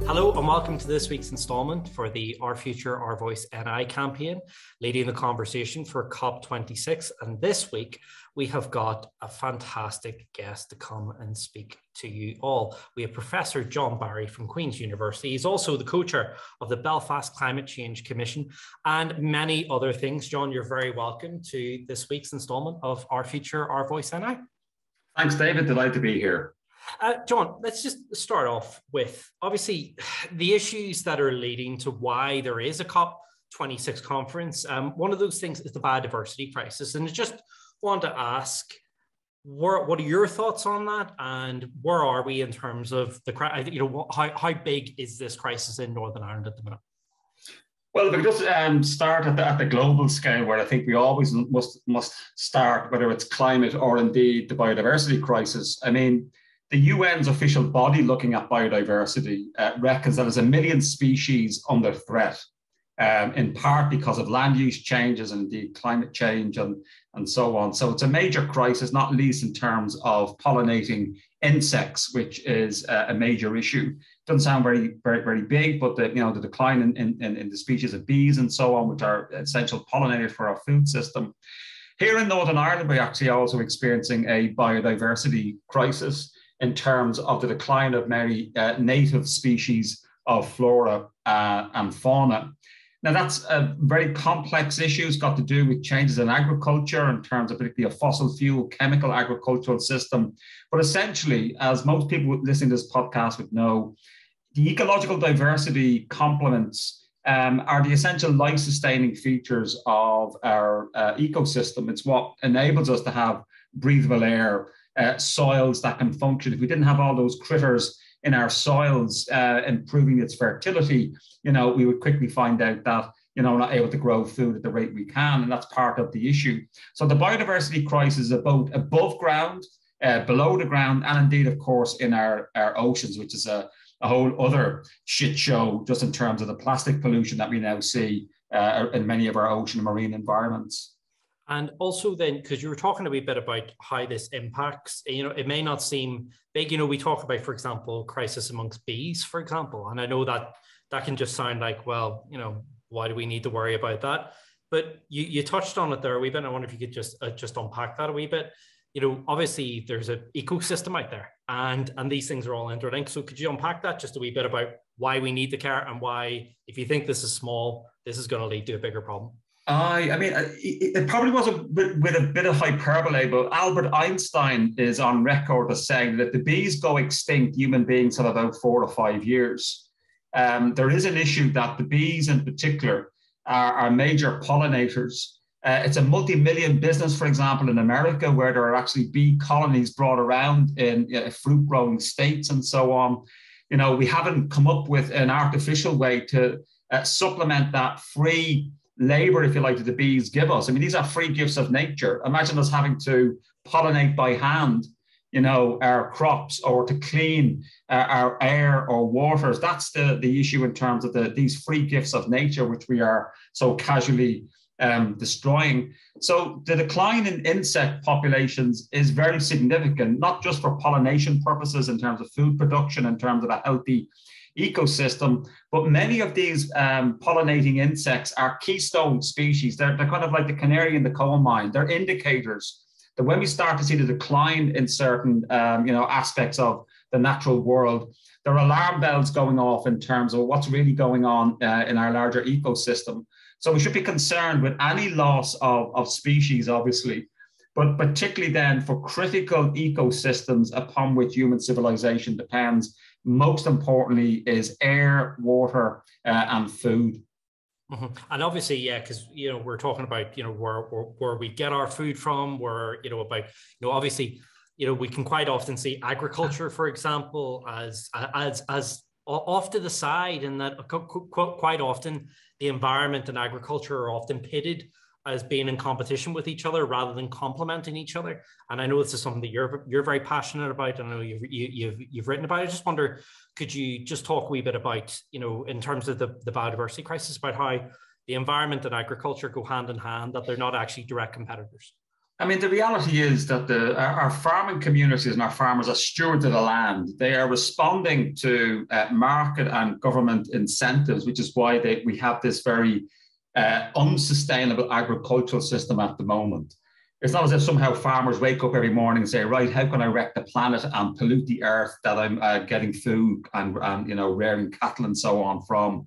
Hello and welcome to this week's instalment for the Our Future, Our Voice NI campaign, leading the conversation for COP26. And this week, we have got a fantastic guest to come and speak to you all. We have Professor John Barry from Queen's University. He's also the co-chair of the Belfast Climate Change Commission and many other things. John, you're very welcome to this week's instalment of Our Future, Our Voice NI. Thanks, David. Delighted to be here. John, let's just start off with, obviously, the issues that are leading to why there is a COP26 conference. One of those things is the biodiversity crisis. And I just want to ask, what are your thoughts on that? And where are we in terms of how big is this crisis in Northern Ireland at the minute? Well, if we just start at the global scale, where I think we always must start, whether it's climate or indeed the biodiversity crisis. I mean, the UN's official body looking at biodiversity reckons that there's 1 million species under threat, in part because of land use changes and indeed climate change and so on. So it's a major crisis, not least in terms of pollinating insects, which is a major issue. Doesn't sound very, very, very big, but the decline in the species of bees and so on, which are essential pollinators for our food system. Here in Northern Ireland, we're actually also experiencing a biodiversity crisis in terms of the decline of many native species of flora and fauna. Now, that's a very complex issue. It's got to do with changes in agriculture in terms of particularly a fossil fuel chemical agricultural system. But essentially, as most people listening to this podcast would know, the ecological diversity complements are the essential life-sustaining features of our ecosystem. It's what enables us to have breathable air, soils that can function. If we didn't have all those critters in our soils improving its fertility, we would quickly find out that we're not able to grow food at the rate we can, and that's part of the issue. So the biodiversity crisis is both above ground, below the ground, and indeed, of course, in our oceans, which is a whole other shit show just in terms of the plastic pollution that we now see in many of our ocean and marine environments. And also then, because you were talking a wee bit about how this impacts, it may not seem big. We talk about, for example, crisis amongst bees, for example. And I know that can just sound like, well, why do we need to worry about that? But you touched on it there a wee bit. I wonder if you could just unpack that a wee bit. Obviously there's an ecosystem out there and these things are all interlinked. So could you unpack that just a wee bit about why we need the care and why, if you think this is small, this is going to lead to a bigger problem? I mean, it probably was with a bit of hyperbole, but Albert Einstein is on record as saying that if the bees go extinct, human beings have about 4 to 5 years. There is an issue that the bees in particular are major pollinators. It's a multi-million business, for example, in America, where there are actually bee colonies brought around in fruit-growing states and so on. We haven't come up with an artificial way to supplement that free labor, if you like, that the bees give us. I mean, these are free gifts of nature. Imagine us having to pollinate by hand, our crops, or to clean our air or waters. That's the issue in terms of these free gifts of nature, which we are so casually destroying. So the decline in insect populations is very significant, not just for pollination purposes in terms of food production, in terms of a healthy ecosystem, but many of these pollinating insects are keystone species. They're kind of like the canary in the coal mine. They're indicators that when we start to see the decline in certain aspects of the natural world, there are alarm bells going off in terms of what's really going on in our larger ecosystem. So we should be concerned with any loss of species, obviously, but particularly then for critical ecosystems upon which human civilization depends. Most importantly is air, water, and food. Mm-hmm. And obviously, yeah, because we're talking about where we get our food from. Obviously, we can quite often see agriculture, for example, as off to the side, and that quite often the environment and agriculture are often pitted as being in competition with each other rather than complementing each other. And I know this is something that you're very passionate about. I know you've written about it. I just wonder, could you just talk a wee bit about, in terms of the biodiversity crisis, about how the environment and agriculture go hand in hand, that they're not actually direct competitors? I mean, the reality is that our farming communities and our farmers are stewards of the land. They are responding to market and government incentives, which is why we have this very unsustainable agricultural system at the moment. It's not as if somehow farmers wake up every morning and say, right, how can I wreck the planet and pollute the earth that I'm getting food and rearing cattle and so on from.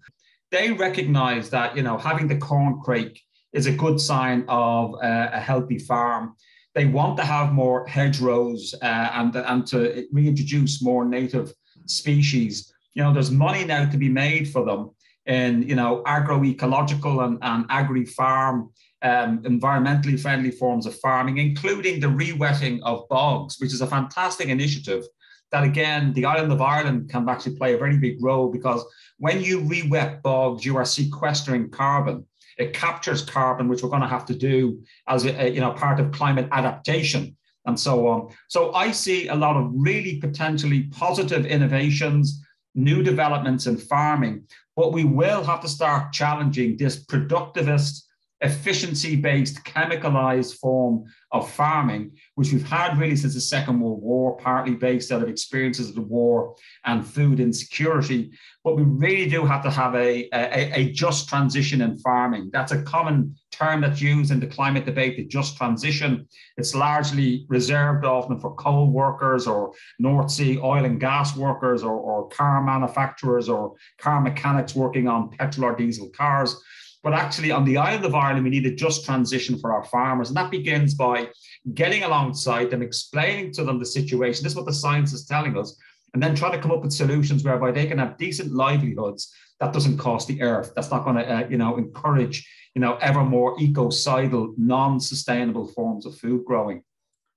They recognize that, having the corn crake is a good sign of a healthy farm. They want to have more hedgerows and to reintroduce more native species. There's money now to be made for them in, agroecological and agri-farm, environmentally friendly forms of farming, including the re-wetting of bogs, which is a fantastic initiative that, again, the island of Ireland can actually play a very big role, because when you re-wet bogs, you are sequestering carbon. It captures carbon, which we're going to have to do as part of climate adaptation and so on. So I see a lot of really potentially positive innovations, new developments in farming, but we will have to start challenging this productivist, efficiency-based, chemicalized form of farming, which we've had really since the Second World War, partly based out of experiences of the war and food insecurity. But we really do have to have a just transition in farming. That's a common term that's used in the climate debate, the just transition. It's largely reserved often for coal workers or North Sea oil and gas workers or car manufacturers or car mechanics working on petrol or diesel cars. But actually, on the island of Ireland, we need a just transition for our farmers. And that begins by getting alongside them, explaining to them the situation. This is what the science is telling us. And then try to come up with solutions whereby they can have decent livelihoods that doesn't cost the earth. That's not going to, encourage, ever more ecocidal, non-sustainable forms of food growing.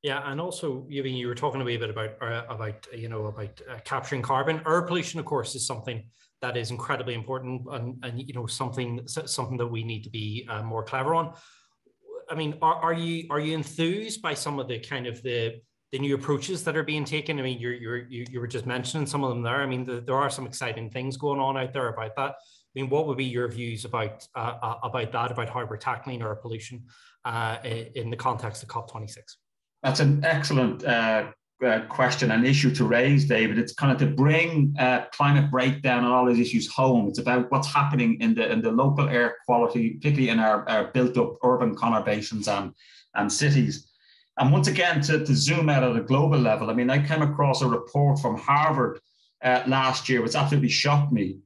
Yeah, and also, you were talking a wee bit about capturing carbon. Air pollution, of course, is something that is incredibly important, and something that we need to be more clever on. I mean, are you enthused by some of the kind of the new approaches that are being taken? I mean, you were just mentioning some of them there. I mean, there are some exciting things going on out there about that. I mean, what would be your views about how we're tackling air pollution in the context of COP26? That's an excellent question and issue to raise, David. It's kind of to bring climate breakdown and all these issues home. It's about what's happening in the local air quality, particularly in our built-up urban conurbations and cities. And once again, to zoom out at a global level, I mean, I came across a report from Harvard last year, which absolutely shocked me,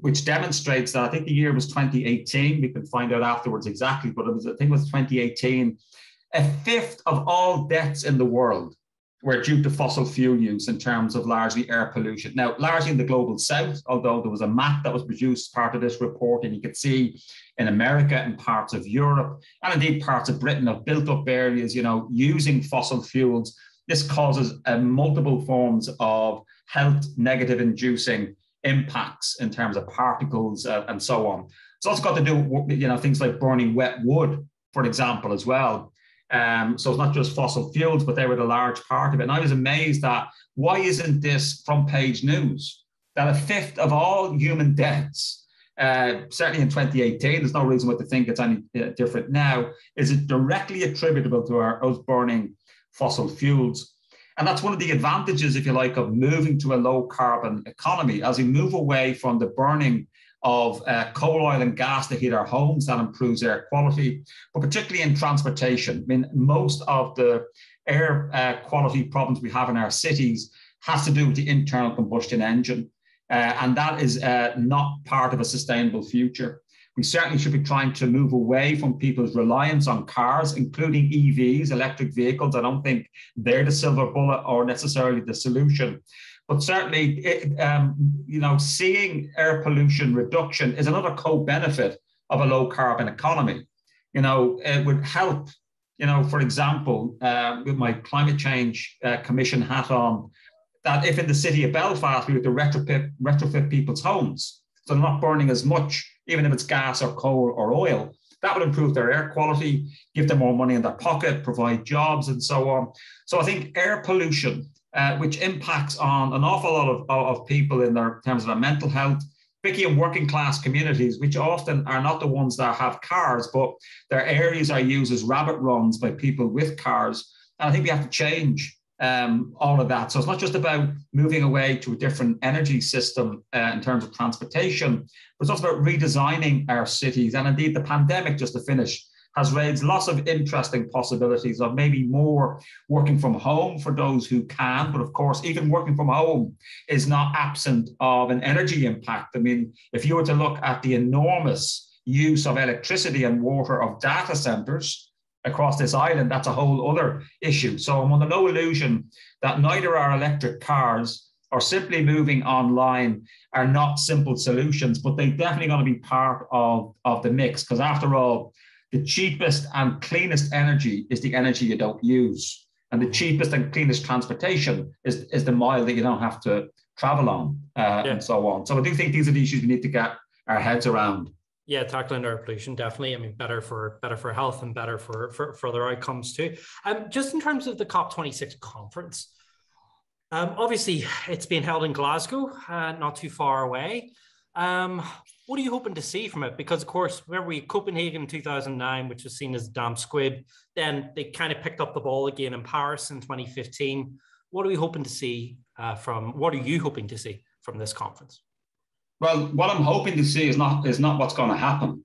which demonstrates that, I think the year was 2018. We can find out afterwards exactly, but I think it was 2018. A fifth of all deaths in the world were due to fossil fuel use in terms of largely air pollution. Now, largely in the global south, although there was a map that was produced as part of this report, and you could see in America and parts of Europe, and indeed parts of Britain, of built up areas, using fossil fuels. This causes multiple forms of health negative inducing impacts in terms of particles and so on. It's also got to do with, things like burning wet wood, for example, as well. So it's not just fossil fuels, but they were the large part of it. And I was amazed at, why isn't this front page news? That a fifth of all human deaths, certainly in 2018, there's no reason why to think it's any different now, is it directly attributable to us burning fossil fuels. And that's one of the advantages, if you like, of moving to a low carbon economy. As we move away from the burning of coal, oil and gas to heat our homes, that improves air quality, but particularly in transportation. I mean, most of the air quality problems we have in our cities has to do with the internal combustion engine, and that is not part of a sustainable future. We certainly should be trying to move away from people's reliance on cars, including EVs, electric vehicles. I don't think they're the silver bullet or necessarily the solution. But certainly, seeing air pollution reduction is another co-benefit of a low carbon economy. It would help, for example, with my climate change commission hat on, that if in the city of Belfast we were to retrofit people's homes, so they're not burning as much, even if it's gas or coal or oil, that would improve their air quality, give them more money in their pocket, provide jobs and so on. So I think air pollution, which impacts on an awful lot of people in terms of their mental health, particularly in working class communities, which often are not the ones that have cars, but their areas are used as rabbit runs by people with cars. And I think we have to change all of that. So it's not just about moving away to a different energy system in terms of transportation, but it's also about redesigning our cities. And indeed, the pandemic, just to finish, has raised lots of interesting possibilities of maybe more working from home for those who can. But of course, even working from home is not absent of an energy impact. I mean, if you were to look at the enormous use of electricity and water of data centers across this island, that's a whole other issue. So I'm under no illusion that neither our electric cars or simply moving online are not simple solutions, but they're definitely going to be part of the mix. Because after all, the cheapest and cleanest energy is the energy you don't use. And the cheapest and cleanest transportation is the mile that you don't have to travel on and so on. So I do think these are the issues we need to get our heads around. Yeah, tackling air pollution, definitely. I mean, better for health and better for other outcomes too. Just in terms of the COP26 conference, obviously it's being held in Glasgow, not too far away. What are you hoping to see from it? Because of course, remember Copenhagen in 2009, which was seen as a damn squid. Then they kind of picked up the ball again in Paris in 2015. What are we hoping to see what are you hoping to see from this conference? Well, what I'm hoping to see is not what's going to happen.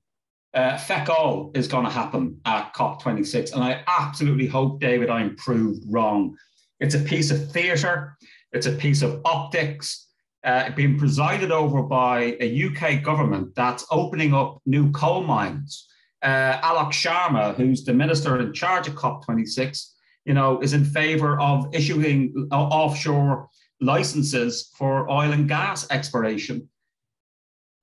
Feck all is going to happen at COP26. And I absolutely hope, David, I'm proved wrong. It's a piece of theatre. It's a piece of optics. Being presided over by a UK government that's opening up new coal mines. Alok Sharma, who's the minister in charge of COP26, is in favour of issuing offshore licenses for oil and gas exploration.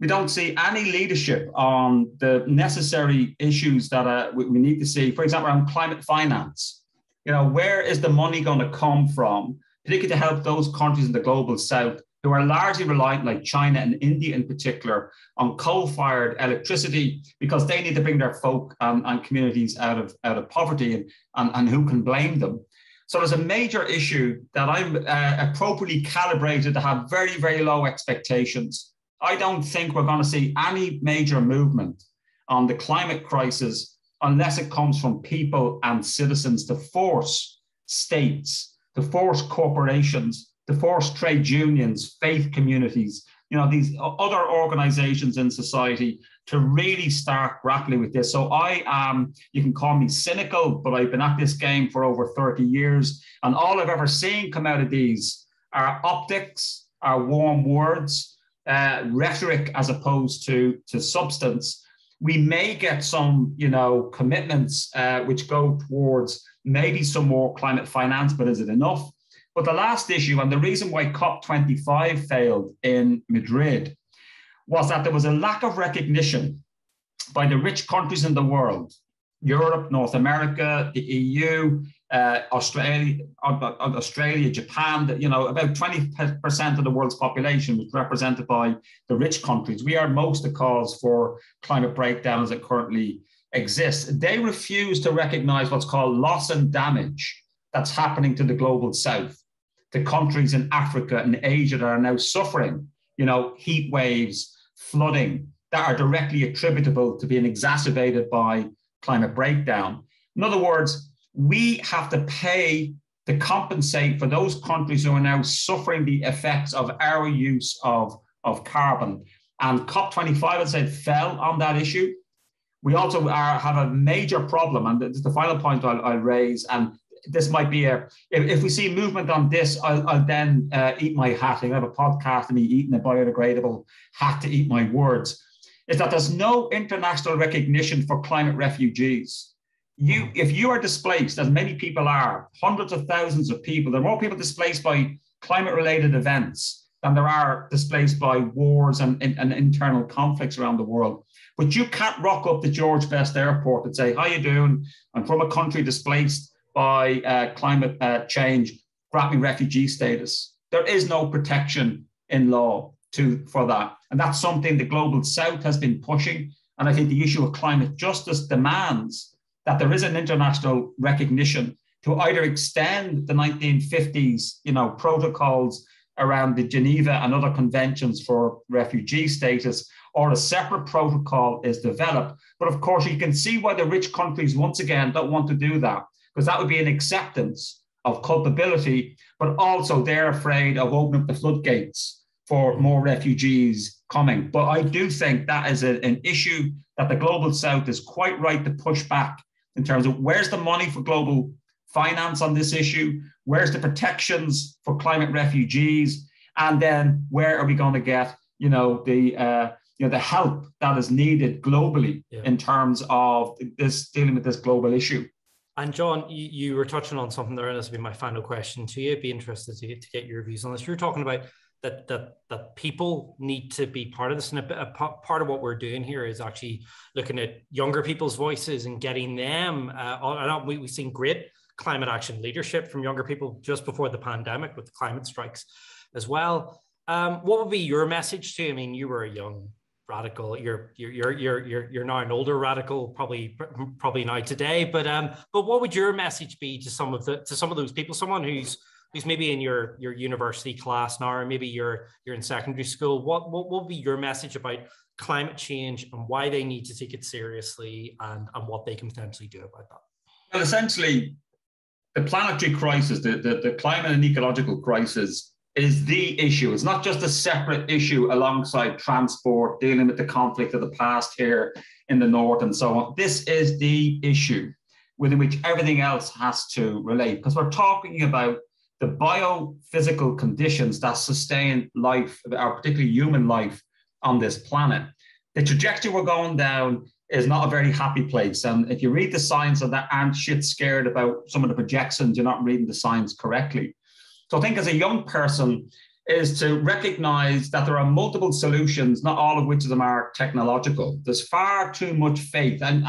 We don't see any leadership on the necessary issues that we need to see, for example, on climate finance. Where is the money going to come from, particularly to help those countries in the global south who are largely reliant, like China and India in particular, on coal-fired electricity because they need to bring their folk and communities out of poverty, and who can blame them? So there's a major issue that I'm appropriately calibrated to have very, very low expectations. I don't think we're going to see any major movement on the climate crisis unless it comes from people and citizens to force states, to force corporations, to force trade unions, faith communities, these other organizations in society to really start grappling with this. So I am, you can call me cynical, but I've been at this game for over 30 years. And all I've ever seen come out of these are optics, are warm words, rhetoric as opposed to substance. We may get some, commitments which go towards maybe some more climate finance, but is it enough? But the last issue, and the reason why COP25 failed in Madrid, was that there was a lack of recognition by the rich countries in the world, Europe, North America, the EU, Australia, Japan, that, about 20% of the world's population was represented by the rich countries. We are most the cause for climate breakdown as it currently exists. They refuse to recognize what's called loss and damage that's happening to the global south, the countries in Africa and Asia that are now suffering, heat waves, flooding, that are directly attributable to being exacerbated by climate breakdown. In other words, we have to pay to compensate for those countries who are now suffering the effects of our use of carbon. And COP25, as I said, fell on that issue. We also have a major problem, and this is the final point I'll raise, and this might be if we see movement on this, I'll then eat my hat. I have a podcast of me eating a biodegradable hat to eat my words, is that there's no international recognition for climate refugees. If you are displaced, as many people are, hundreds of thousands of people, there are more people displaced by climate-related events than there are displaced by wars and internal conflicts around the world. But you can't rock up to George Best Airport and say, how you doing? I'm from a country displaced by climate change, grant me refugee status. There is no protection in law for that. And that's something the global south has been pushing. And I think the issue of climate justice demands that there is an international recognition to either extend the 1950s, protocols around the Geneva and other conventions for refugee status, or a separate protocol is developed. But of course, you can see why the rich countries, once again, don't want to do that, because that would be an acceptance of culpability, but also they're afraid of opening up the floodgates for more refugees coming. But I do think that is an issue that the Global South is quite right to push back in terms of where's the money for global finance on this issue, where's the protections for climate refugees, and then where are we going to get, the help that is needed globally in terms of this dealing with this global issue. And John, you were touching on something there, and this will be my final question to you. I'd be interested to get your views on this. You're talking about that people need to be part of this, and a part of what we're doing here is actually looking at younger people's voices and getting them. We've seen great climate action leadership from younger people just before the pandemic with the climate strikes as well. What would be your message to? I mean, you were a young radical. You're now an older radical, probably now today. But what would your message be to some of those people? Someone who's maybe in your university class now, or maybe you're in secondary school. What will be your message about climate change and why they need to take it seriously, and what they can potentially do about that? Well, essentially, the planetary crisis, the climate and ecological crisis, is the issue. It's not just a separate issue alongside transport, dealing with the conflict of the past here in the north and so on. This is the issue within which everything else has to relate, because we're talking about the biophysical conditions that sustain life, or particularly human life on this planet. The trajectory we're going down is not a very happy place. And if you read the science of that, aren't shit scared about some of the projections, you're not reading the science correctly. So I think as a young person is to recognize that there are multiple solutions, not all of which of them are technological. There's far too much faith. And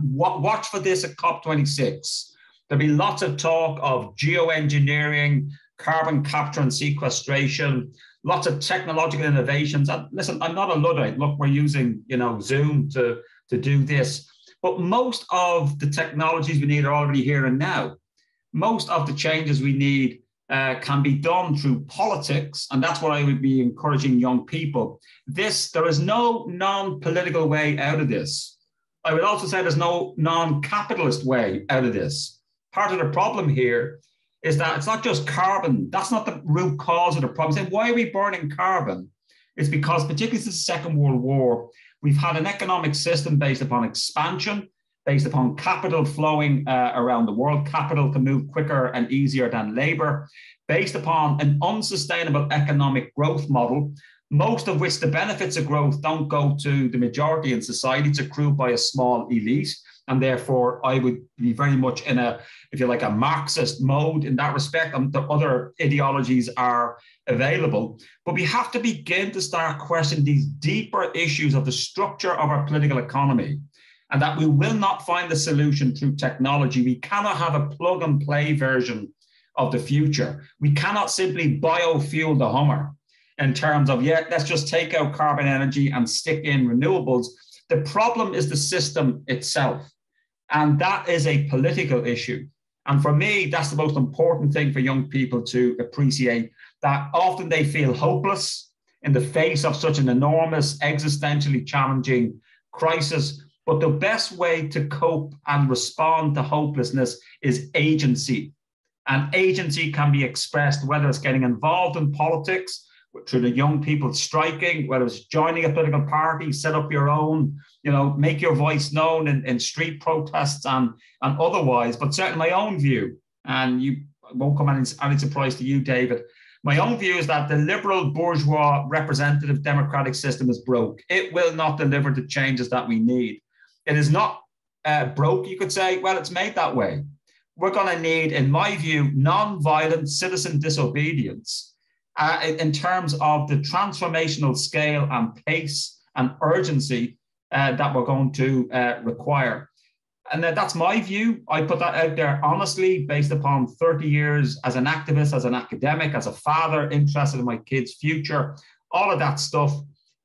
watch for this at COP26. There'll be lots of talk of geoengineering, carbon capture and sequestration, lots of technological innovations. And listen, I'm not a Luddite. Look, we're using, Zoom to do this. But most of the technologies we need are already here and now. Most of the changes we need can be done through politics, and that's what I would be encouraging young people. There is no non-political way out of this. I would also say there's no non-capitalist way out of this. Part of the problem here is that it's not just carbon. That's not the root cause of the problem. Saying, why are we burning carbon? It's because, particularly since the Second World War, we've had an economic system based upon expansion, based upon capital flowing around the world. Capital can move quicker and easier than labor, based upon an unsustainable economic growth model, most of which the benefits of growth don't go to the majority in society. It's accrued by a small elite. And therefore, I would be very much in a Marxist mode in that respect. And the other ideologies are available. But we have to begin to start questioning these deeper issues of the structure of our political economy, and that we will not find the solution through technology. We cannot have a plug and play version of the future. We cannot simply biofuel the Hummer in terms of, let's just take out carbon energy and stick in renewables. The problem is the system itself. And that is a political issue. And for me, that's the most important thing for young people to appreciate, that often they feel hopeless in the face of such an enormous, existentially challenging crisis. But the best way to cope and respond to hopelessness is agency. And agency can be expressed, whether it's getting involved in politics, through the young people striking, whether it's joining a political party, set up your own, make your voice known in street protests and otherwise. But certainly my own view, and you won't come any surprise to you, David, my own view is that the liberal bourgeois representative democratic system is broke. It will not deliver the changes that we need. It is not broke, you could say. Well, it's made that way. We're going to need, in my view, non-violent citizen disobedience in terms of the transformational scale and pace and urgency that we're going to require. And that's my view. I put that out there honestly, based upon 30 years as an activist, as an academic, as a father, interested in my kids' future, all of that stuff.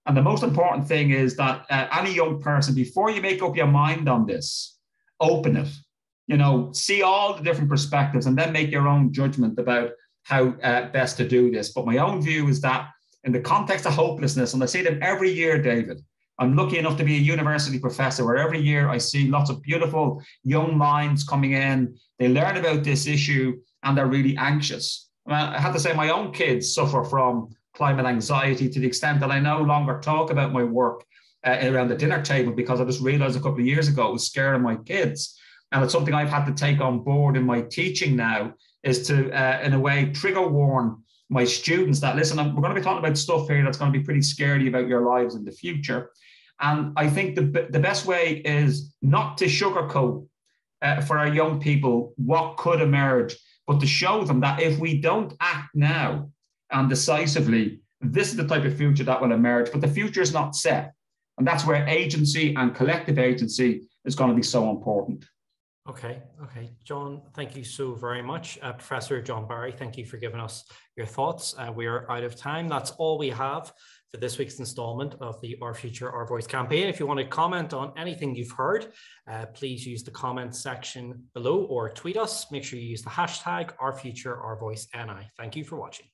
And the most important thing is that any young person, before you make up your mind on this, open it, see all the different perspectives and then make your own judgment about how best to do this. But my own view is that in the context of hopelessness, and I see them every year, David, I'm lucky enough to be a university professor where every year I see lots of beautiful young minds coming in. They learn about this issue and they're really anxious. I have to say my own kids suffer from climate anxiety to the extent that I no longer talk about my work around the dinner table because I just realized a couple of years ago it was scaring my kids. And it's something I've had to take on board in my teaching now is to, in a way, trigger warn my students that, listen, we're going to be talking about stuff here that's going to be pretty scary about your lives in the future. And I think the best way is not to sugarcoat for our young people what could emerge, but to show them that if we don't act now and decisively, this is the type of future that will emerge, but the future is not set. And that's where agency and collective agency is going to be so important. Okay. John, thank you so very much. Professor John Barry, thank you for giving us your thoughts. We are out of time. That's all we have for this week's installment of the Our Future, Our Voice campaign. If you want to comment on anything you've heard, please use the comment section below or tweet us. Make sure you use the hashtag Our Future, Our Voice NI. Thank you for watching.